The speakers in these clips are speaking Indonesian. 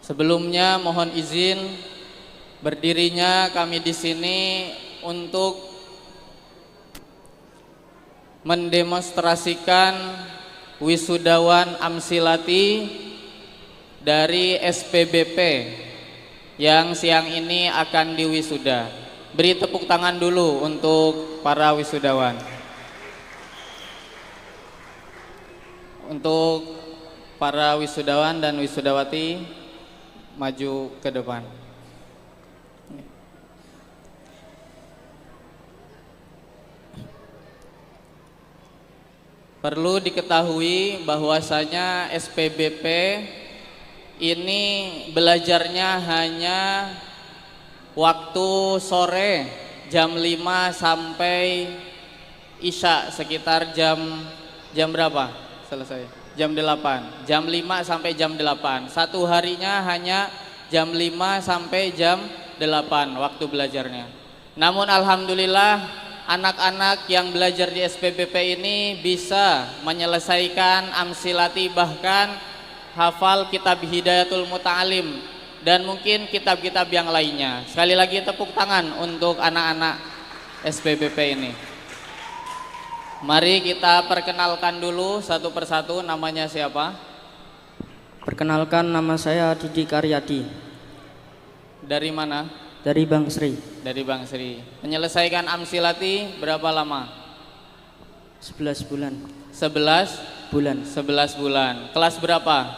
Sebelumnya mohon izin berdirinya kami di sini untuk mendemonstrasikan wisudawan Amsilati dari SPBP yang siang ini akan diwisuda. Beri tepuk tangan dulu untuk para wisudawan. Untuk para wisudawan dan wisudawati maju ke depan. Perlu diketahui bahwasanya SPBP ini belajarnya hanya waktu sore jam 5 sampai Isya sekitar jam berapa? Selesai. Jam 8. Jam 5 sampai jam 8. Satu harinya hanya jam 5 sampai jam 8 waktu belajarnya. Namun alhamdulillah anak-anak yang belajar di SPBP ini bisa menyelesaikan Amsilati, bahkan hafal kitab Hidayatul Muta'alim dan mungkin kitab-kitab yang lainnya. Sekali lagi tepuk tangan untuk anak-anak SPBP ini. Mari kita perkenalkan dulu satu persatu, namanya siapa? Perkenalkan, nama saya Didi Karyadi. Dari mana? Dari Bang Sri. Dari Bang Sri. Menyelesaikan Amsilati berapa lama? 11 bulan. 11 bulan. 11 bulan. Kelas berapa?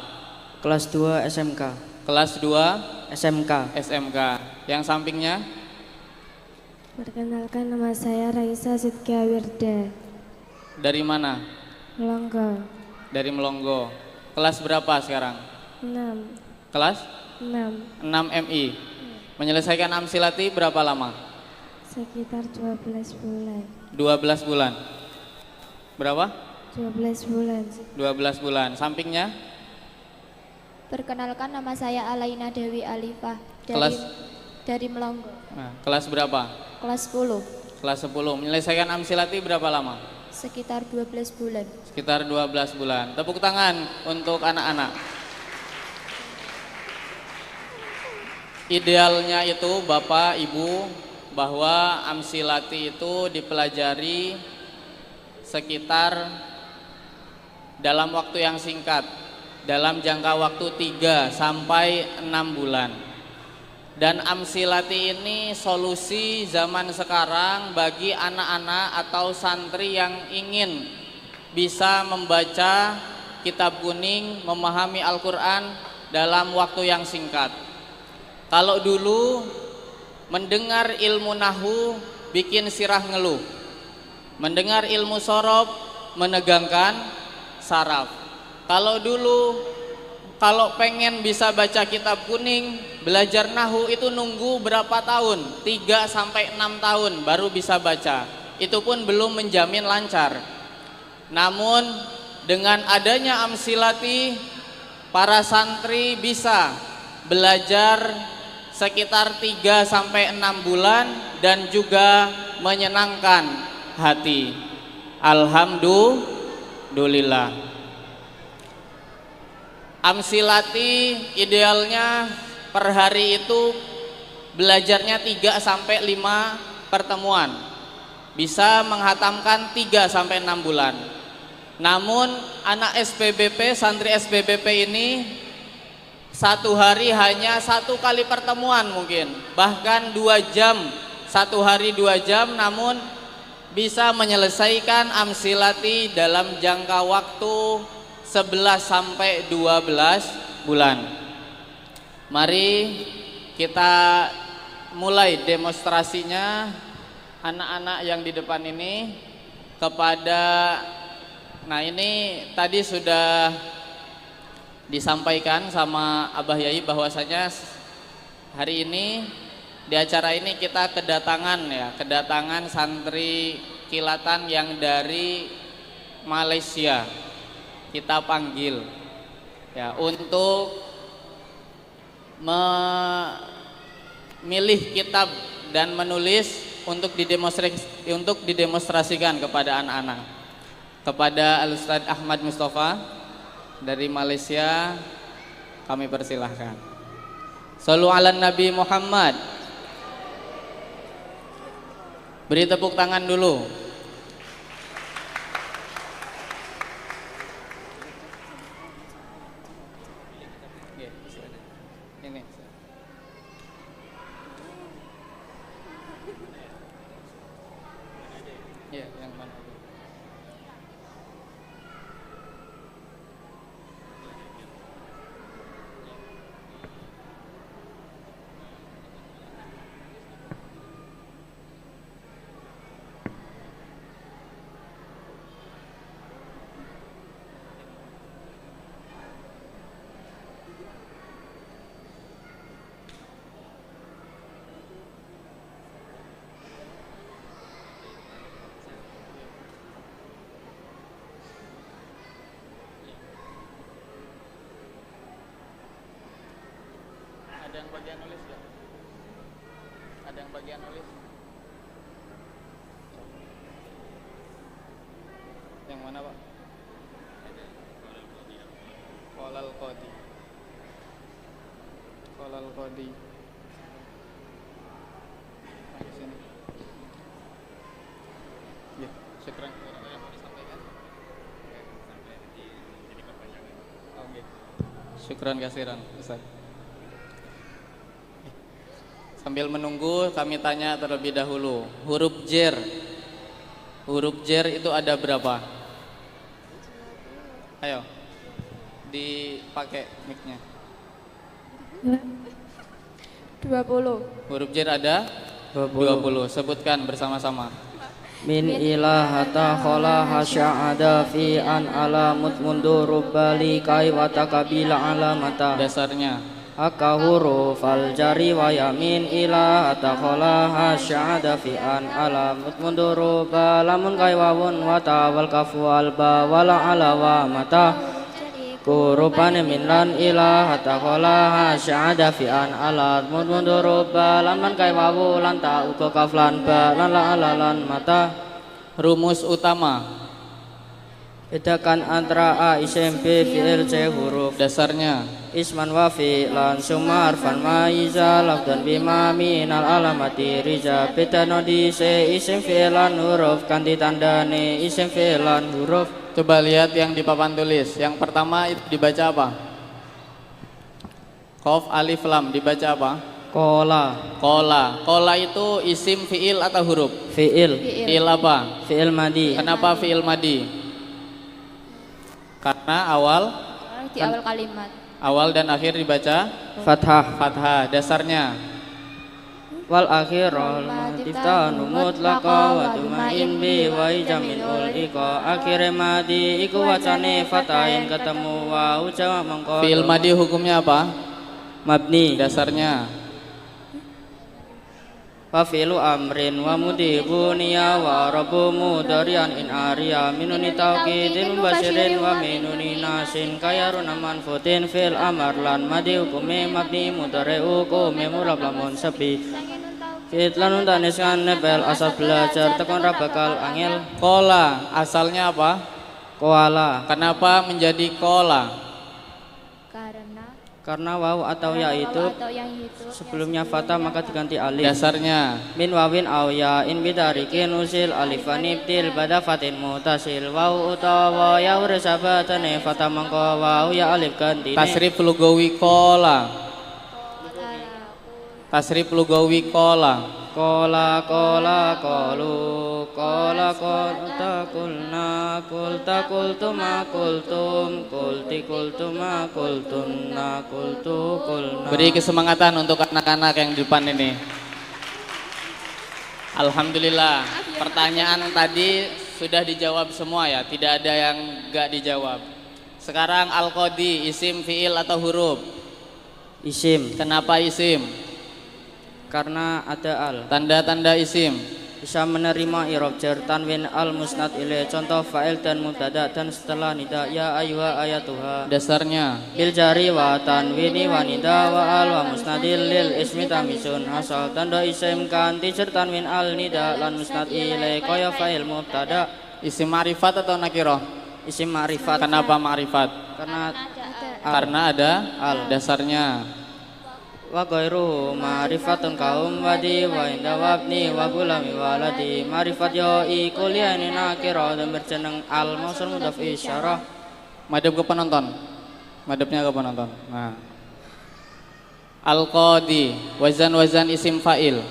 Kelas 2 SMK. Kelas 2 SMK. SMK. Yang sampingnya? Perkenalkan, nama saya Raisa Sidkia Wirda. Dari mana? Melonggo. Dari Melonggo. Kelas berapa sekarang? 6. Kelas 6. 6 MI. Menyelesaikan Amsilati berapa lama? Sekitar 12 bulan. 12 bulan. Berapa? 12 bulan. 12 bulan. Sampingnya? Perkenalkan, nama saya Alaina Dewi Alifah dari Melonggo. Nah, kelas berapa? Kelas 10. Kelas 10. Menyelesaikan Amsilati berapa lama? Sekitar 12 bulan. Sekitar 12 bulan. Tepuk tangan untuk anak-anak. Idealnya itu Bapak Ibu bahwa Amsilati itu dipelajari sekitar dalam waktu yang singkat, dalam jangka waktu 3 sampai 6 bulan. Dan Amsilati ini solusi zaman sekarang bagi anak-anak atau santri yang ingin bisa membaca kitab kuning, memahami Al-Quran dalam waktu yang singkat. Kalau dulu mendengar ilmu nahu bikin sirah ngeluh, mendengar ilmu sorob menegangkan saraf. Kalau dulu kalau pengen bisa baca kitab kuning, belajar nahu itu nunggu berapa tahun? 3 sampai 6 tahun baru bisa baca. Itu pun belum menjamin lancar. Namun dengan adanya Amsilati, para santri bisa belajar sekitar 3 sampai 6 bulan dan juga menyenangkan hati. Alhamdulillah. Amsilati idealnya per hari itu belajarnya 3 sampai 5 pertemuan. Bisa menghatamkan 3 sampai 6 bulan. Namun anak SPBP, santri SPBP ini satu hari hanya 1 kali pertemuan mungkin, bahkan 2 jam, 1 hari 2 jam, namun bisa menyelesaikan Amsilati dalam jangka waktu 11 sampai 12 bulan. Mari kita mulai demonstrasinya anak-anak yang di depan ini kepada, nah ini tadi sudah disampaikan sama Abah Yai bahwasanya hari ini di acara ini kita kedatangan santri kilatan yang dari Malaysia. Kita panggil ya untuk memilih kitab dan menulis untuk didemonstrasikan kepada anak-anak. Kepada Al-Ustaz Ahmad Mustafa dari Malaysia kami persilahkan. Shallu ala Nabi Muhammad. Beri tepuk tangan dulu. Ini. Ya, yang mana? Ada yang bagian nulis gak? Ada yang bagian nulis? Yang mana Pak? Qolal Qadi. Qolal Qadi. Nah, di sini. Ya, syukran. Ada yang mau disampaikan? Oke. Syukran kasiran, Ustaz. Sambil menunggu kami tanya terlebih dahulu, huruf jer. Huruf jer itu ada berapa? Ayo, dipakai mic-nya. 20. Huruf jer ada 20. Sebutkan bersama-sama. Min ilahata khola hasya'ada fi an alamut mundur rubbali kai watakabila alamata. Dasarnya Aka huruf al jari wa yamin ila atakhola hasya'ada fi an alamut munduru balamun kai wawun wa tawal kafu al ba wala ala wa mata kurupane min lan ila atakhola hasya'ada fi an alamut munduru balamun kai wawu lan ta uko kaflan ba lan la ala lan mata. rumus utama. Bedakan antara A, isim, B, fi'il, C, huruf. Dasarnya Isman wa fi'lan summa arfan ma'iza lafdan bima minal alamati rija. Bedano di C, isim fi'lan huruf kanti tandane isim fi'lan huruf. coba lihat yang di papan tulis. Yang pertama itu dibaca apa? Qaf alif lam dibaca apa? Kola. Kola. Kola itu isim fi'il atau huruf? Fi'il. Fi'il apa? Fi'il madi. Kenapa fi'il madi? Karena Di awal kalimat. awal dan akhir dibaca Fathah. fathah. Dasarnya Wal akhirul tiftanu mutlaqa wa tumain bi wa jamin ul iko. Akhire madi iku wacane fatahin ketemu wa ucawa mengko. fi'il madi hukumnya apa? Mabni. Dasarnya Wa fi'lu amrin wa mudibu niya wa rabbu mudarian in ariya minuni tauqidin mubasyirin wa minuni nasin kayaruna manfutin fil amar lan madi hukumi mabni mudari hukumi mulab lamun sepi fitlanun taniskan nebel asal belajar tekon bakal angel. kola asalnya apa? Koala. Kenapa menjadi kola? Karena waw atau ya itu Atau yang itu sebelumnya fatah maka diganti alif. Dasarnya Min wawin aw ya in bidarikin usil alifan ibtil bada fatin mutasil waw utawa ya ursabatane fatah mangko waw ya alif ganti tasrif lugawi kola. Tasrif lugawi kola. kola kola kolu kola kolta kulna kulta kultuma kultum kulti kultuma kultunna kultu kulna. Beri kesemangatan untuk anak-anak yang di depan ini. Alhamdulillah, pertanyaan tadi sudah dijawab semua ya, tidak ada yang gak dijawab. Sekarang al-qadi, isim, fi'il atau huruf? Isim. Kenapa isim? Karena ada al. Tanda-tanda isim. Bisa menerima i'rab jar tanwin al musnad ilaih, contoh fa'il dan mubtada dan setelah nida ya ayyuha ayatuha. Dasarnya Bil jari wa tanwini wa nida wa al wa musnadil lil ismi tamisun asal tanda isim kanti jar tanwin al nida lan musnad ilaih kaya fa'il mubtada. isim ma'rifat atau nakiroh? Isim ma'rifat. Kenapa ma'rifat? Karena Karena ada al. Dasarnya wa ghairuhu ma'rifatun kaum wadi wa inda wabni wa gulami waladi ma'rifat yo ikuliani nakira dan berjeneng al mausul mudhaf isyarah. Madhab ke penonton. Madhabnya ke penonton. Nah. Al-qadi, wazan isim fa'il.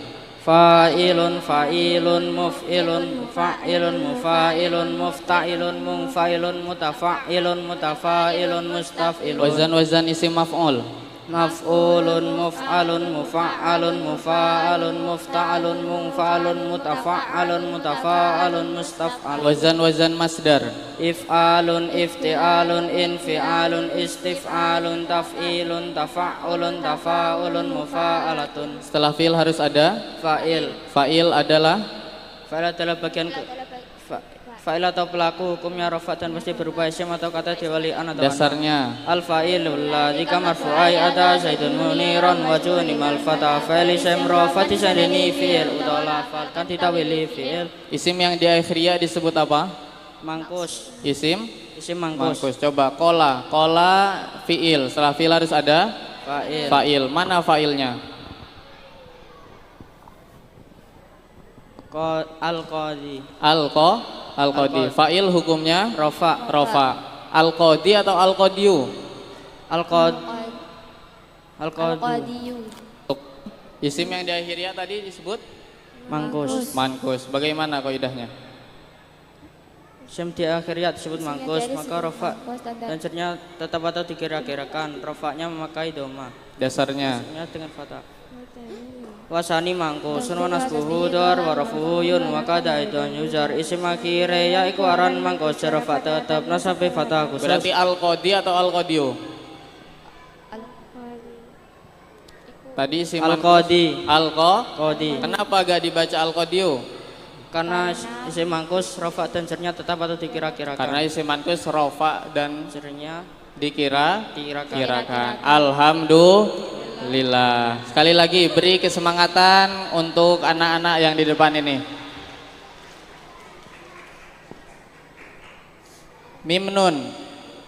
Fa'ilun fa'ilun muf'ilun fa'ilun mufa'ilun mufta'ilun munfa'ilun mutafa'ilun mutafa'ilun mustaf'ilun. Wazan isim maf'ul. Maf'ulun muf'alun mufa'alun mufa'alun mufta'alun munfa'alun mutafa'alun mutafa'alun mustaf'alun. Wazan masdar. If'alun ifti'alun infi'alun istif'alun taf'ilun tafa'ulun tafa'ulun mufa'alatun. Setelah fi'il harus ada Fa'il. fa'il adalah Bagian fa'il atau pelaku hukumnya rafa dan pasti berupa isim atau kata diwalian atau dasarnya. al fa'ilul ladzi marfu'ai ada zaidun muniran wa junimal fata fa'il isim rafati sadini fi'il utawa lafal kan ditawili fi'il. Isim yang diakhiri ya disebut apa? Mangkus. Isim Mangkus. Coba kola fi'il. Setelah fi'il harus ada fa'il. Mana fa'ilnya? Al-qadi. Fa'il hukumnya Rofa. Al-qadi atau al-qadiyu? Al-qadiyu. Isim yang diakhiri ya tadi disebut Mangkus. Bagaimana kaidahnya? Isim di akhirnya disebut mangkus Dari maka rofa dan cernya tetap atau dikira-kirakan. Rofanya memakai doma. Dasarnya Dengan fatah. Wasani mangkusun wa nasbuhu dar wa rafuhu yun wa kada itu yuzar isim akhire ya iku aran mangkus rafa tetap nasabe fatah khusus. berarti al-qadi atau al-qadiyu? Tadi isim Al-qadi. Al-qadi. Kenapa gak dibaca al-qadiyu? Karena isim mangkus rafa dan cernya tetap atau dikira-kirakan. Karena isim mangkus rofa dan cernya dikira-kirakan. Alhamdulillah. Sekali lagi beri kesemangatan untuk anak-anak yang di depan ini. Mim nun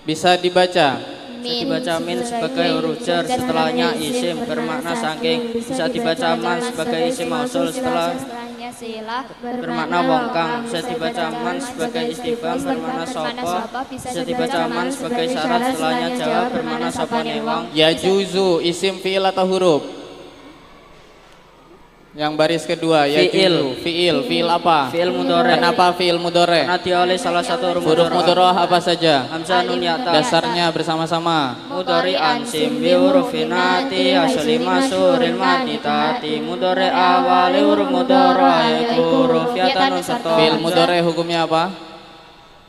bisa dibaca. Dibaca min sebagai huruf jar setelahnya isim bermakna saking. Bisa dibaca man sebagai isim mausul setelahnya silah bermakna wongkang. Bisa dibaca man sebagai istifham bermakna sopo. Bisa dibaca man sebagai syarat setelahnya jawab bermakna sopo newang. Ya juzu isim fiil atau huruf? Yang baris kedua ya juzu. Fiil apa? Fiil mudhari. Kenapa fiil mudhari? Karena dioleh salah satu huruf mudhari apa saja? Hamzah nun ya ta. Dasarnya bersama-sama. Mudhari ansim bi hurufinati asli masuril maditati mudhari awali huruf mudhari huruf ya tanun serta. Fiil mudhari hukumnya apa?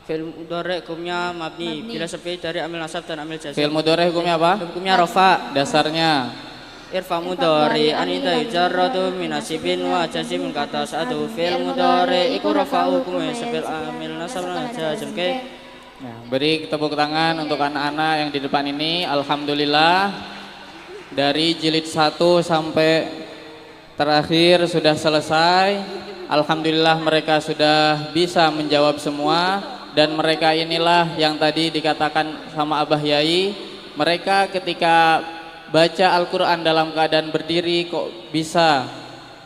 Fiil mudhari hukumnya mabni bila sepi dari amil nasab dan amil jazm. Fiil mudhari hukumnya apa? Hukumnya rafa. Dasarnya irfa mudhari anida yujarradu minasibin wa jazim kata satu fi'il mudhari iku rafa hukumnya sebil amil nasab lan jazm ke. Ya, beri tepuk tangan untuk anak-anak yang di depan ini. Alhamdulillah dari jilid 1 sampai terakhir sudah selesai. Alhamdulillah mereka sudah bisa menjawab semua dan mereka inilah yang tadi dikatakan sama Abah Yai. Mereka ketika baca Al-Quran dalam keadaan berdiri kok bisa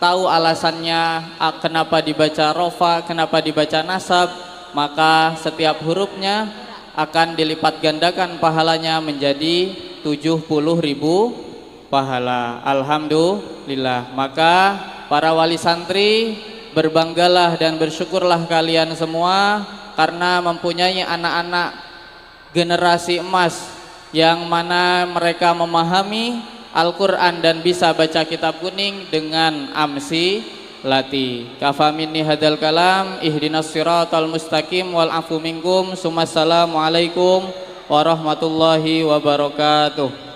tahu alasannya kenapa dibaca rofa, kenapa dibaca nasab, maka setiap hurufnya akan dilipat gandakan pahalanya menjadi 70.000 pahala. Alhamdulillah. Maka para wali santri berbanggalah dan bersyukurlah kalian semua karena mempunyai anak-anak generasi emas yang mana mereka memahami Al-Quran dan bisa baca kitab kuning dengan amsi lati. Kafa minni hadal kalam ihdinas siratal mustaqim wal afu minkum. Assalamualaikum warahmatullahi wabarakatuh.